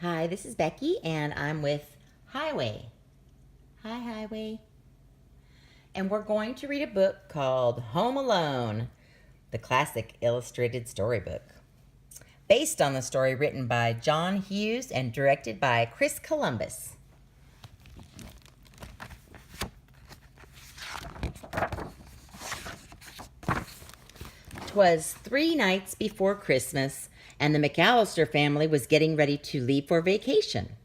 Hi, this is Becky, and I'm with Highway. Hi, Highway. And we're going to read a book called Home Alone, the classic illustrated storybook, based on the story written by John Hughes and directed by Chris Columbus. 'Twas 3 nights before Christmas, and the McAllister family was getting ready to leave for vacation.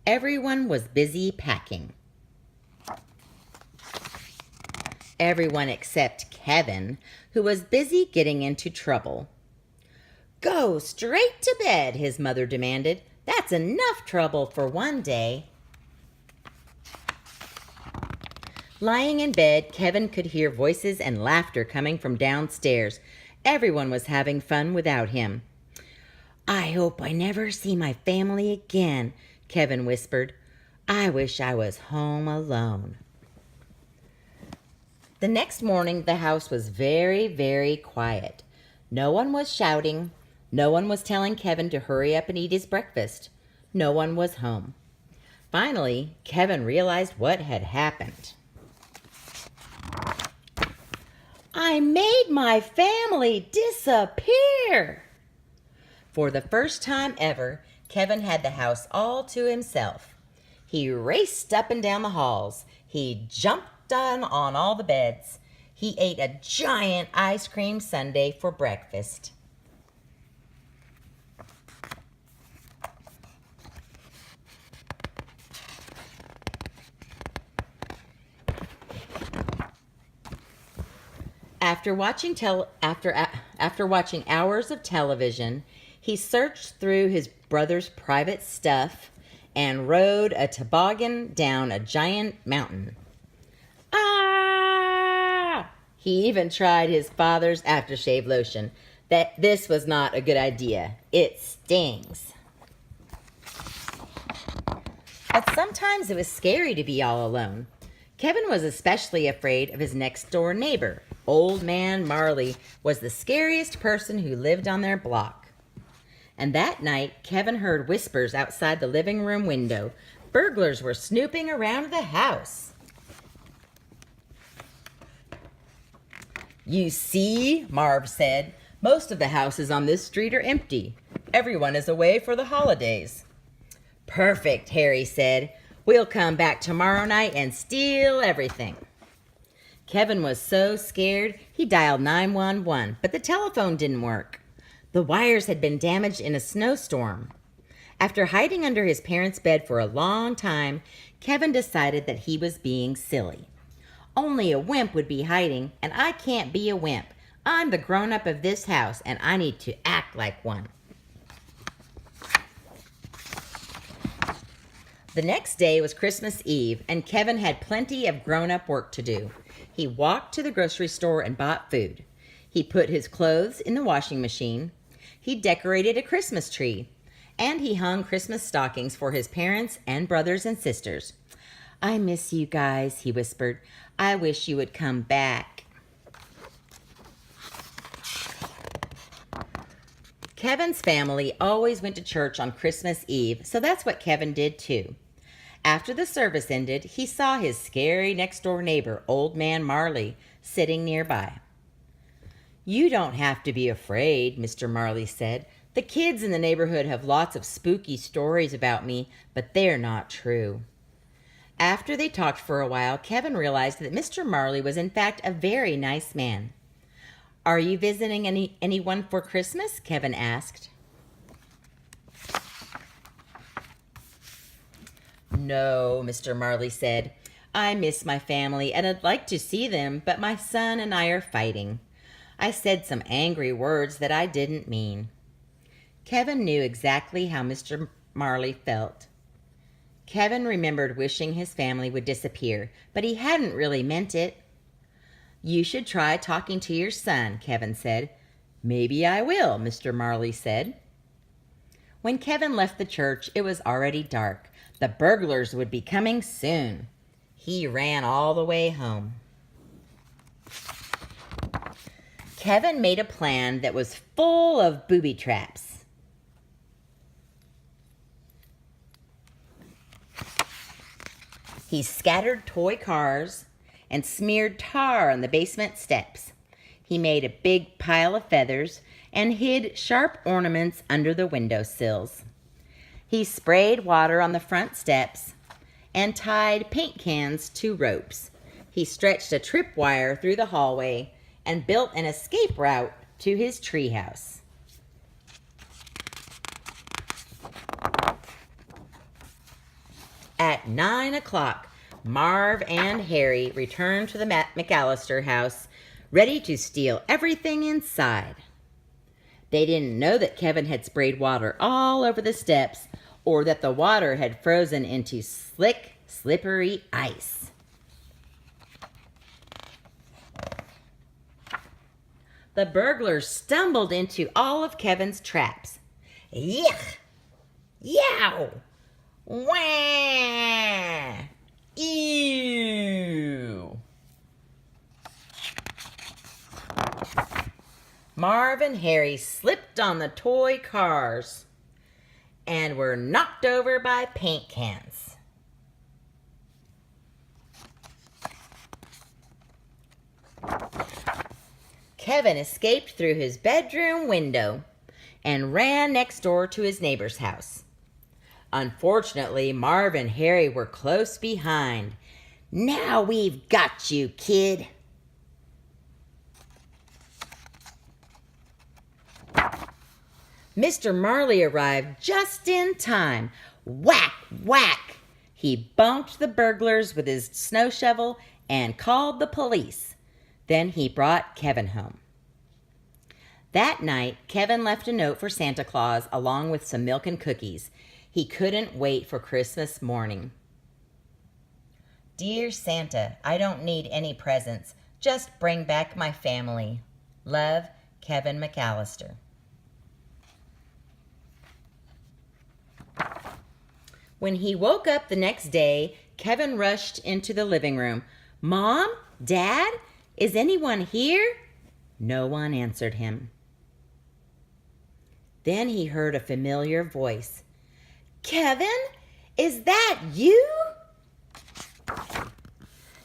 Everyone was busy packing. Everyone except Kevin, who was busy getting into trouble. "Go straight to bed," his mother demanded. "That's enough trouble for one day." Lying in bed, Kevin could hear voices and laughter coming from downstairs. Everyone was having fun without him. "I hope I never see my family again," Kevin whispered. "I wish I was home alone." The next morning, the house was very, very quiet. No one was shouting. No one was telling Kevin to hurry up and eat his breakfast. No one was home. Finally, Kevin realized what had happened. "I made my family disappear." For the first time ever, Kevin had the house all to himself. He raced up and down the halls. He jumped on all the beds. He ate a giant ice cream sundae for breakfast. After watching hours of television, he searched through his brother's private stuff and rode a toboggan down a giant mountain. Ah! He even tried his father's aftershave lotion. This was not a good idea. It stings. But sometimes it was scary to be all alone. Kevin was especially afraid of his next-door neighbor. Old Man Marley was the scariest person who lived on their block. And that night, Kevin heard whispers outside the living room window. Burglars were snooping around the house. "You see," Marv said, "most of the houses on this street are empty. Everyone is away for the holidays." "Perfect," Harry said. "We'll come back tomorrow night and steal everything." Kevin was so scared, he dialed 911, but the telephone didn't work. The wires had been damaged in a snowstorm. After hiding under his parents' bed for a long time, Kevin decided that he was being silly. Only a wimp would be hiding, and I can't be a wimp. I'm the grown-up of this house, and I need to act like one. The next day was Christmas Eve, and Kevin had plenty of grown-up work to do. He walked to the grocery store and bought food. He put his clothes in the washing machine. He decorated a Christmas tree. And he hung Christmas stockings for his parents and brothers and sisters. "I miss you guys," he whispered. "I wish you would come back." Kevin's family always went to church on Christmas Eve, so that's what Kevin did too. After the service ended, he saw his scary next-door neighbor, Old Man Marley, sitting nearby. "You don't have to be afraid," Mr. Marley said. "The kids in the neighborhood have lots of spooky stories about me, but they're not true." After they talked for a while, Kevin realized that Mr. Marley was in fact a very nice man. "Are you visiting anyone for Christmas?" Kevin asked. "No," Mr. Marley said. "I miss my family and I'd like to see them, but my son and I are fighting. I said some angry words that I didn't mean." Kevin knew exactly how Mr. Marley felt. Kevin remembered wishing his family would disappear, but he hadn't really meant it. "You should try talking to your son," Kevin said. "Maybe I will," Mr. Marley said. When Kevin left the church, it was already dark. The burglars would be coming soon. He ran all the way home. Kevin made a plan that was full of booby traps. He scattered toy cars and smeared tar on the basement steps. He made a big pile of feathers and hid sharp ornaments under the window sills. He sprayed water on the front steps and tied paint cans to ropes. He stretched a tripwire through the hallway and built an escape route to his treehouse. At 9 o'clock, Marv and Harry returned to the McAllister house, ready to steal everything inside. They didn't know that Kevin had sprayed water all over the steps or that the water had frozen into slick, slippery ice. The burglars stumbled into all of Kevin's traps. Yuck! Yow! Wah! Ew! Marv and Harry slipped on the toy cars and were knocked over by paint cans. Kevin escaped through his bedroom window and ran next door to his neighbor's house. Unfortunately, Marv and Harry were close behind. Now we've got you, kid. Mr. Marley arrived just in time. Whack, whack! He bonked the burglars with his snow shovel and called the police. Then he brought Kevin home. That night, Kevin left a note for Santa Claus along with some milk and cookies. He couldn't wait for Christmas morning. Dear Santa, I don't need any presents. Just bring back my family. Love, Kevin McAllister. When he woke up the next day, Kevin rushed into the living room. Mom? Dad? Is anyone here? No one answered him. Then he heard a familiar voice. Kevin? Is that you?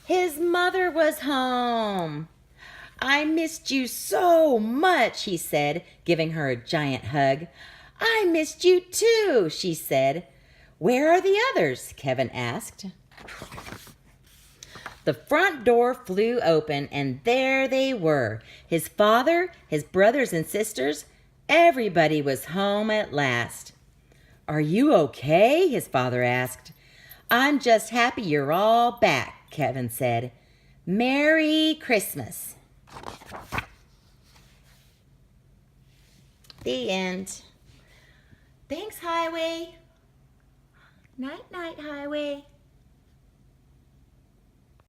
His mother was home. I missed you so much, he said, giving her a giant hug. I missed you too, she said. Where are the others? Kevin asked. The front door flew open, and there they were. His father, his brothers and sisters, everybody was home at last. Are you okay? His father asked. I'm just happy you're all back, Kevin said. Merry Christmas. The end. Thanks, Highway. Night, night, Highway.